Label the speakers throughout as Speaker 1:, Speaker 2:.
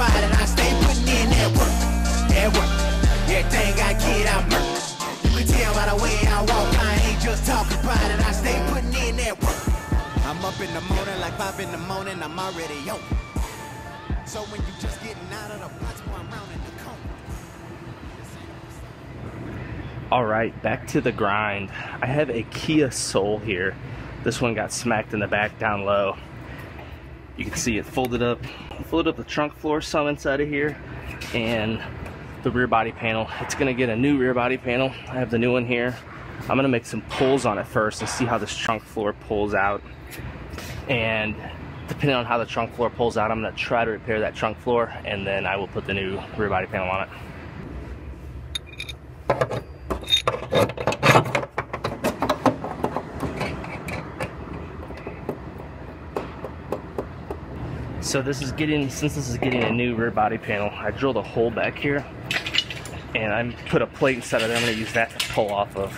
Speaker 1: about it, I stay putting in that work. That work. Everything I get, I murk. You can tell by the way I walk, I ain't just talking about it, I stay putting in that work. I'm up in the morning, like 5 in the morning, I'm already on. So when you just getting out of the box, boy, I'm rounding the corner.
Speaker 2: All right, back to the grind. I have a Kia Soul here. This one got smacked in the back down low. You can see it folded up the trunk floor some inside of here, and the rear body panel. It's gonna get a new rear body panel. I have the new one here. I'm gonna make some pulls on it first and see how this trunk floor pulls out. And depending on how the trunk floor pulls out, I'm gonna try to repair that trunk floor, and then I will put the new rear body panel on it. So since this is getting a new rear body panel, I drilled a hole back here, and I put a plate inside of there. I'm going to use that to pull off of.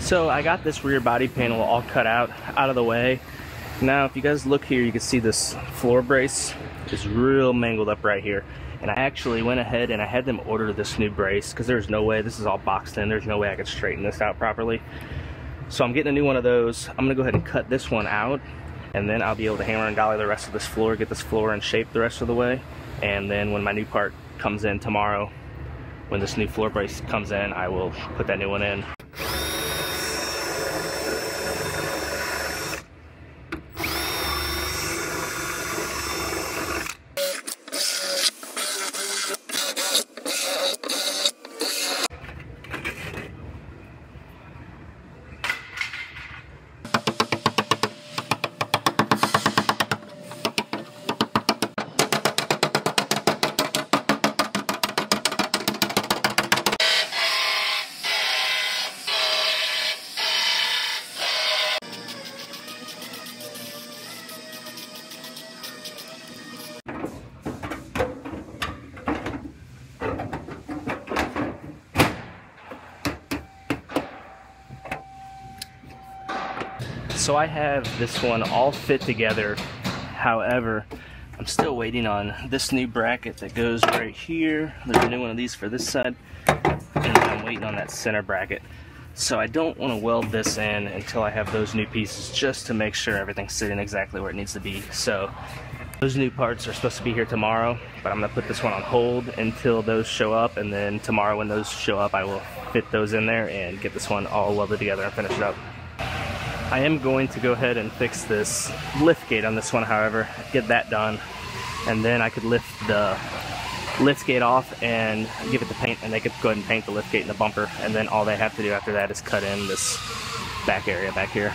Speaker 2: So I got this rear body panel all cut out of the way. Now if you guys look here, you can see this floor brace is real mangled up right here. And I actually went ahead and I had them order this new brace because there's no way, this is all boxed in, there's no way I could straighten this out properly. So I'm getting a new one of those. I'm gonna go ahead and cut this one out, and then I'll be able to hammer and dolly the rest of this floor, get this floor in shape the rest of the way. And then when my new part comes in tomorrow, when this new floor brace comes in, I will put that new one in. So I have this one all fit together. However, I'm still waiting on this new bracket that goes right here. There's a new one of these for this side, and then I'm waiting on that center bracket. So I don't want to weld this in until I have those new pieces, just to make sure everything's sitting exactly where it needs to be. So those new parts are supposed to be here tomorrow, but I'm gonna put this one on hold until those show up, and then tomorrow when those show up, I will fit those in there and get this one all welded together and finish it up. I am going to go ahead and fix this lift gate on this one, however, get that done, and then I could lift the liftgate off and give it the paint, and they could go ahead and paint the liftgate and the bumper, and then all they have to do after that is cut in this back area back here.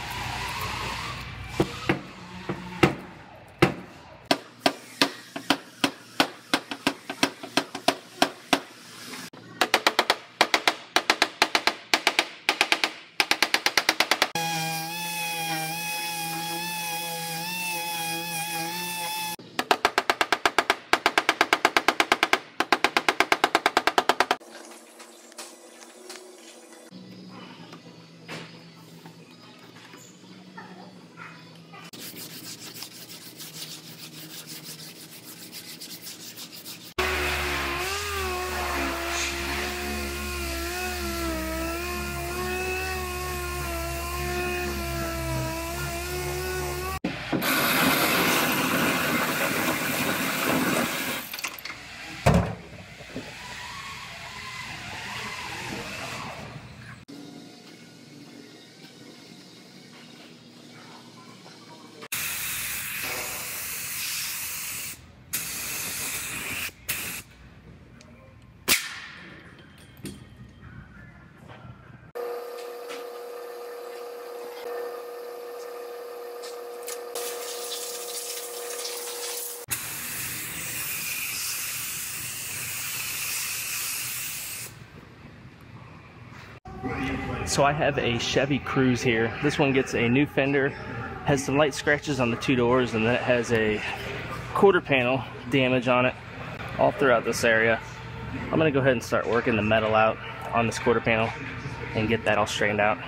Speaker 2: So I have a Chevy Cruze here. This one gets a new fender, has some light scratches on the two doors, and then it has a quarter panel damage on it all throughout this area. I'm gonna go ahead and start working the metal out on this quarter panel and get that all straightened out.